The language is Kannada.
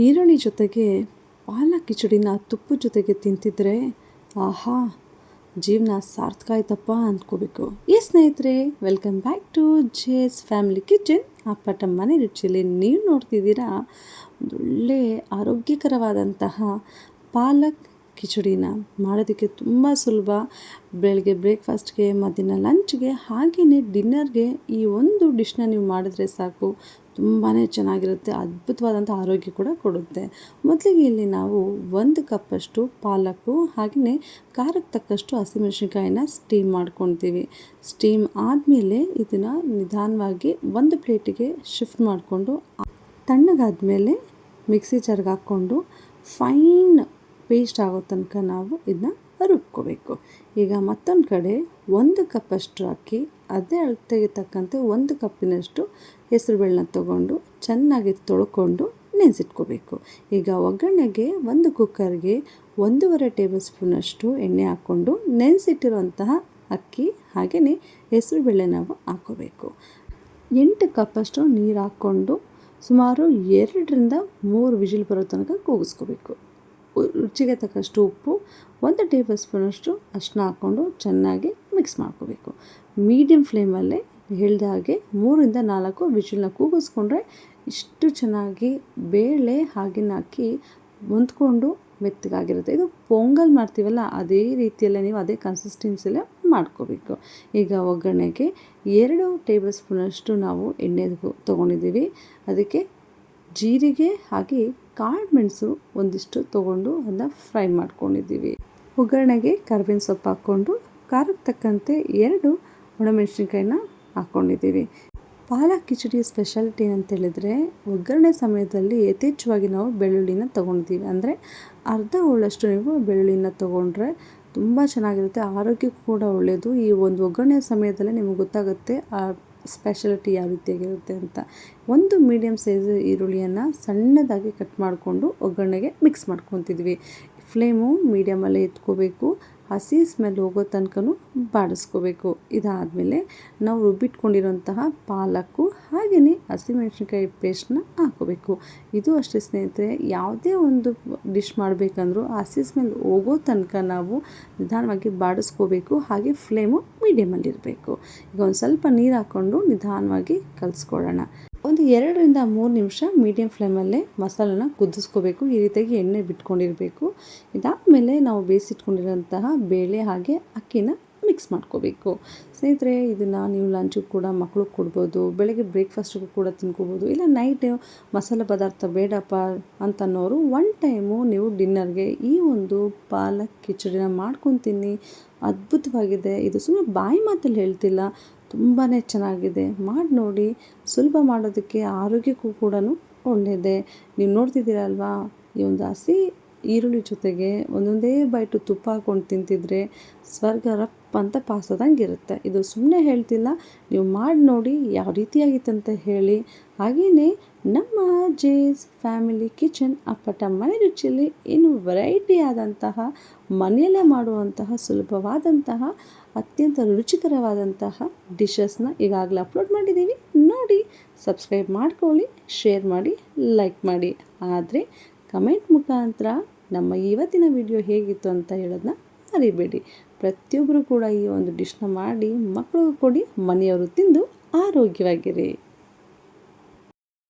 ಈರುಳ್ಳಿ ಜೊತೆಗೆ ಪಾಲಕ್ ಕಿಚಡಿನ ತುಪ್ಪದ ಜೊತೆಗೆ ತಿಂತಿದ್ರೆ ಆಹಾ, ಜೀವನ ಸಾರ್ಥಕ ಆಯ್ತಪ್ಪ ಅಂದ್ಕೋಬೇಕು. ಸ್ನೇಹಿತರೆ, welcome back to Jay's family kitchen. ಅಪ್ಪಟ ಮನೆ ರುಚಿಯಲ್ಲಿ ನೀವು ನೋಡ್ತಿದ್ದೀರಾ ಒಂದೊಳ್ಳೆ ಆರೋಗ್ಯಕರವಾದಂತಹ ಪಾಲಕ್ ಕಿಚಡಿನ ಮಾಡೋದಕ್ಕೆ ತುಂಬ ಸುಲಭ. ಬೆಳಗ್ಗೆ ಬ್ರೇಕ್ಫಾಸ್ಟ್ಗೆ, ಮಧ್ಯಾಹ್ನ ಲಂಚ್ಗೆ, ಹಾಗೆಯೇ ಡಿನ್ನರ್ಗೆ ಈ ಒಂದು ಡಿಶ್ನ ನೀವು ಮಾಡಿದ್ರೆ ಸಾಕು, ತುಂಬಾ ಚೆನ್ನಾಗಿರುತ್ತೆ. ಅದ್ಭುತವಾದಂಥ ಆರೋಗ್ಯ ಕೂಡ ಕೊಡುತ್ತೆ. ಮೊದಲಿಗೆ ಇಲ್ಲಿ ನಾವು 1 ಕಪ್ಪಷ್ಟು ಪಾಲಕ್ಕು ಹಾಗೆಯೇ ಖಾರಕ್ಕೆ ತಕ್ಕಷ್ಟು ಹಸಿಮೆಣಸಿನ್ಕಾಯಿನ ಸ್ಟೀಮ್ ಮಾಡ್ಕೊತೀವಿ. ಸ್ಟೀಮ್ ಆದಮೇಲೆ ಇದನ್ನು ನಿಧಾನವಾಗಿ ಒಂದು ಪ್ಲೇಟಿಗೆ ಶಿಫ್ಟ್ ಮಾಡಿಕೊಂಡು ತಣ್ಣಗಾದ್ಮೇಲೆ ಮಿಕ್ಸಿ ಜಾರ್ಗೆ ಹಾಕ್ಕೊಂಡು ಫೈನ್ ಪೇಸ್ಟ್ ಆಗೋ ತನಕ ನಾವು ಇದನ್ನ ರುಬ್ಕೋಬೇಕು. ಈಗ ಮತ್ತೊಂದು ಕಡೆ 1 ಕಪ್ಪಷ್ಟು ಅಕ್ಕಿ, ಅದೇ ಅಳತೆಗೆ ತಕ್ಕಂತೆ 1 ಕಪ್ಪಿನಷ್ಟು ಹೆಸರುಬೇಳೆನ ತೊಗೊಂಡು ಚೆನ್ನಾಗಿ ತೊಳ್ಕೊಂಡು ನೆನೆಸಿಟ್ಕೋಬೇಕು. ಈಗ ಒಗ್ಗರಣೆಗೆ ಒಂದು ಕುಕ್ಕರ್ಗೆ 1.5 ಟೇಬಲ್ ಸ್ಪೂನಷ್ಟು ಎಣ್ಣೆ ಹಾಕ್ಕೊಂಡು ನೆನೆಸಿಟ್ಟಿರುವಂತಹ ಅಕ್ಕಿ ಹಾಗೆಯೇ ಹೆಸರುಬೇಳೆ ನಾವು ಹಾಕ್ಕೋಬೇಕು. 8 ಕಪ್ಪಷ್ಟು ನೀರು ಹಾಕ್ಕೊಂಡು ಸುಮಾರು 2ರಿಂದ 3 ವಿಜಿಲ್ ಬರೋ ತನಕ ಕೂಗಿಸ್ಕೋಬೇಕು. ರುಚಿಗೆ ತಕ್ಕಷ್ಟು ಉಪ್ಪು, 1 ಟೇಬಲ್ ಸ್ಪೂನಷ್ಟು ಅರಿಶಿನ ಹಾಕ್ಕೊಂಡು ಚೆನ್ನಾಗಿ ಮಿಕ್ಸ್ ಮಾಡ್ಕೋಬೇಕು. ಮೀಡಿಯಮ್ ಫ್ಲೇಮಲ್ಲೇ ಹೇಳಿದ ಹಾಗೆ 3ರಿಂದ 4 ವಿಜಿಲ್ನ ಕೂಗಿಸ್ಕೊಂಡ್ರೆ ಇಷ್ಟು ಚೆನ್ನಾಗಿ ಬೇಳೆ ಹಾಗೆಯೇ ಅಕ್ಕಿ ಹೊಂದ್ಕೊಂಡು ಮೆತ್ತಗಾಗಿರುತ್ತೆ. ಇದು ಪೊಂಗಲ್ ಮಾಡ್ತೀವಲ್ಲ, ಅದೇ ರೀತಿಯಲ್ಲೇ ನೀವು ಅದೇ ಕನ್ಸಿಸ್ಟೆನ್ಸಿಲೇ ಮಾಡ್ಕೋಬೇಕು. ಈಗ ಒಗ್ಗರಣೆಗೆ 2 ಟೇಬಲ್ ಸ್ಪೂನಷ್ಟು ನಾವು ಎಣ್ಣೆ ತೊಗೊಂಡಿದ್ದೀವಿ. ಅದಕ್ಕೆ ಜೀರಿಗೆ ಹಾಗೆ ಕಾಳುಮೆಣಸು ಒಂದಿಷ್ಟು ತೊಗೊಂಡು ಅದನ್ನ ಫ್ರೈ ಮಾಡ್ಕೊಂಡಿದ್ದೀವಿ. ಒಗ್ಗರಣೆಗೆ ಕರಿಬೇವಿನ ಸೊಪ್ಪು ಹಾಕ್ಕೊಂಡು ಖಾರಕ್ಕೆ ತಕ್ಕಂತೆ 2 ಒಣಮೆಣಸಿನ್ಕಾಯಿನ ಹಾಕ್ಕೊಂಡಿದ್ದೀವಿ. ಪಾಲಕ್ ಕಿಚಡಿ ಸ್ಪೆಷಾಲಿಟಿ ಅಂತೇಳಿದರೆ ಒಗ್ಗರಣೆ ಸಮಯದಲ್ಲಿ ಯಥೇಚ್ಛವಾಗಿ ನಾವು ಬೆಳ್ಳುಳ್ಳಿನ ತೊಗೊಂಡಿದ್ದೀವಿ. ಅಂದರೆ ಅರ್ಧ ಹೋಳಷ್ಟು ನೀವು ಬೆಳ್ಳುಳ್ಳಿನ ತೊಗೊಂಡ್ರೆ ತುಂಬ ಚೆನ್ನಾಗಿರುತ್ತೆ, ಆರೋಗ್ಯಕ್ಕೂ ಕೂಡ ಒಳ್ಳೆಯದು. ಈ ಒಂದು ಒಗ್ಗರಣೆ ಸಮಯದಲ್ಲೇ ನಿಮಗೆ ಗೊತ್ತಾಗುತ್ತೆ ಆ ಸ್ಪೆಷಾಲಿಟಿ ಯಾವ ರೀತಿಯಾಗಿರುತ್ತೆ ಅಂತ. 1 ಮೀಡಿಯಮ್ ಸೈಜ್ ಈರುಳ್ಳಿಯನ್ನು ಸಣ್ಣದಾಗಿ ಕಟ್ ಮಾಡಿಕೊಂಡು ಒಗ್ಗರಣೆಗೆ ಮಿಕ್ಸ್ ಮಾಡ್ಕೊತಿದ್ವಿ. ಫ್ಲೇಮು ಮೀಡಿಯಮಲ್ಲೇ ಎತ್ಕೋಬೇಕು, ಹಸಿ ಸ್ಮೆಲ್ ಹೋಗೋ ತನಕನೂ ಬಾಡಿಸ್ಕೋಬೇಕು. ಇದಾದಮೇಲೆ ನಾವು ರುಬ್ಬಿಟ್ಕೊಂಡಿರೋಂತಹ ಪಾಲಕ್ಕು ಹಾಗೆಯೇ ಹಸಿಮೆಣಸಿನ್ಕಾಯಿ ಪೇಸ್ಟನ್ನ ಹಾಕ್ಕೋಬೇಕು. ಇದು ಅಷ್ಟೇ ಸ್ನೇಹಿತರೆ, ಯಾವುದೇ ಒಂದು ಡಿಶ್ ಮಾಡಬೇಕಂದ್ರೂ ಹಸಿ ಸ್ಮೆಲ್ ಹೋಗೋ ತನಕ ನಾವು ನಿಧಾನವಾಗಿ ಬಾಡಿಸ್ಕೋಬೇಕು. ಹಾಗೆ ಫ್ಲೇಮು ಮೀಡಿಯಮಲ್ಲಿರಬೇಕು. ಈಗ ಒಂದು ಸ್ವಲ್ಪ ನೀರು ಹಾಕ್ಕೊಂಡು ನಿಧಾನವಾಗಿ ಕಲಿಸ್ಕೊಳ್ಳೋಣ. ಒಂದು 2ರಿಂದ 3 ನಿಮಿಷ ಮೀಡಿಯಮ್ ಫ್ಲೇಮಲ್ಲೇ ಮಸಾಲನ ಕುದಿಸ್ಕೋಬೇಕು. ಈ ರೀತಿಯಾಗಿ ಎಣ್ಣೆ ಬಿಟ್ಕೊಂಡಿರಬೇಕು. ಇದಾದಮೇಲೆ ನಾವು ಬೇಯಿಸಿಟ್ಕೊಂಡಿರೋಂತಹ ಬೇಳೆ ಹಾಗೆ ಅಕ್ಕಿನ ಮಿಕ್ಸ್ ಮಾಡ್ಕೋಬೇಕು. ಸ್ನೇಹಿತರೆ, ಇದನ್ನು ನೀವು ಲಂಚಿಗೆ ಕೂಡ ಮಕ್ಕಳಿಗೆ ಕೊಡ್ಬೋದು, ಬೆಳಗ್ಗೆ ಬ್ರೇಕ್ಫಾಸ್ಟಿಗೂ ಕೂಡ ತಿನ್ಕೋಬೋದು, ಇಲ್ಲ ನೈಟ್ ಮಸಾಲೆ ಪದಾರ್ಥ ಬೇಡಪ್ಪ ಅಂತನ್ನೋರು 1 ಟೈಮು ನೀವು ಡಿನ್ನರ್ಗೆ ಈ ಒಂದು ಪಾಲಕ್ ಕಿಚಡಿನ ಮಾಡ್ಕೊಂಡು ತಿನ್ನಿ. ಅದ್ಭುತವಾಗಿದೆ. ಇದು ಸುಮ್ಮನೆ ಬಾಯಿ ಮಾತಲ್ಲಿ ಹೇಳ್ತಿಲ್ಲ, ತುಂಬಾ ಚೆನ್ನಾಗಿದೆ. ಮಾಡಿ ನೋಡಿ. ಸುಲಭ ಮಾಡೋದಕ್ಕೆ, ಆರೋಗ್ಯಕ್ಕೂ ಕೂಡ ಒಳ್ಳೆಯದೇ. ನೀವು ನೋಡ್ತಿದ್ದೀರಲ್ವಾ, ಈ ಒಂದು ಹಸಿ ಈರುಳ್ಳಿ ಜೊತೆಗೆ ಒಂದೊಂದೇ ಬೈಟು ತುಪ್ಪ ಹಾಕ್ಕೊಂಡು ತಿಂತಿದ್ರೆ ಸ್ವರ್ಗ ರಪ್ ಅಂತ ಪಾಸೋದಂಗೆ ಇರುತ್ತೆ. ಇದು ಸುಮ್ಮನೆ ಹೇಳ್ತಿಲ್ಲ, ನೀವು ಮಾಡಿ ನೋಡಿ ಯಾವ ರೀತಿಯಾಗಿತ್ತಂತ ಹೇಳಿ. ಹಾಗೆಯೇ ನಮ್ಮ ಜೇಸ್ ಫ್ಯಾಮಿಲಿ ಕಿಚನ್ ಅಪ್ಪಟ ಮನೆ ರುಚಿಯಲ್ಲಿ ಇನ್ನು ವೆರೈಟಿ ಆದಂತಹ ಮನೆಯಲ್ಲೇ ಮಾಡುವಂತಹ ಸುಲಭವಾದಂತಹ ಅತ್ಯಂತ ರುಚಿಕರವಾದಂತಹ ಡಿಶಸ್ನ ಈಗಾಗಲೇ ಅಪ್ಲೋಡ್ ಮಾಡಿದ್ದೀವಿ. ನೋಡಿ, ಸಬ್ಸ್ಕ್ರೈಬ್ ಮಾಡ್ಕೊಳ್ಳಿ, ಶೇರ್ ಮಾಡಿ, ಲೈಕ್ ಮಾಡಿ. ಆದರೆ ಕಮೆಂಟ್ ಮುಖಾಂತರ ನಮ್ಮ ಇವತ್ತಿನ ವಿಡಿಯೋ ಹೇಗಿತ್ತು ಅಂತ ಹೇಳೋದನ್ನ ಮರಿಬೇಡಿ. ಪ್ರತಿಯೊಬ್ಬರು ಕೂಡ ಈ ಒಂದು ಡಿಶ್ನ ಮಾಡಿ ಮಕ್ಕಳಿಗೂ ಕೊಡಿ, ಮನೆಯವರು ತಿಂದು ಆರೋಗ್ಯವಾಗಿರಿ.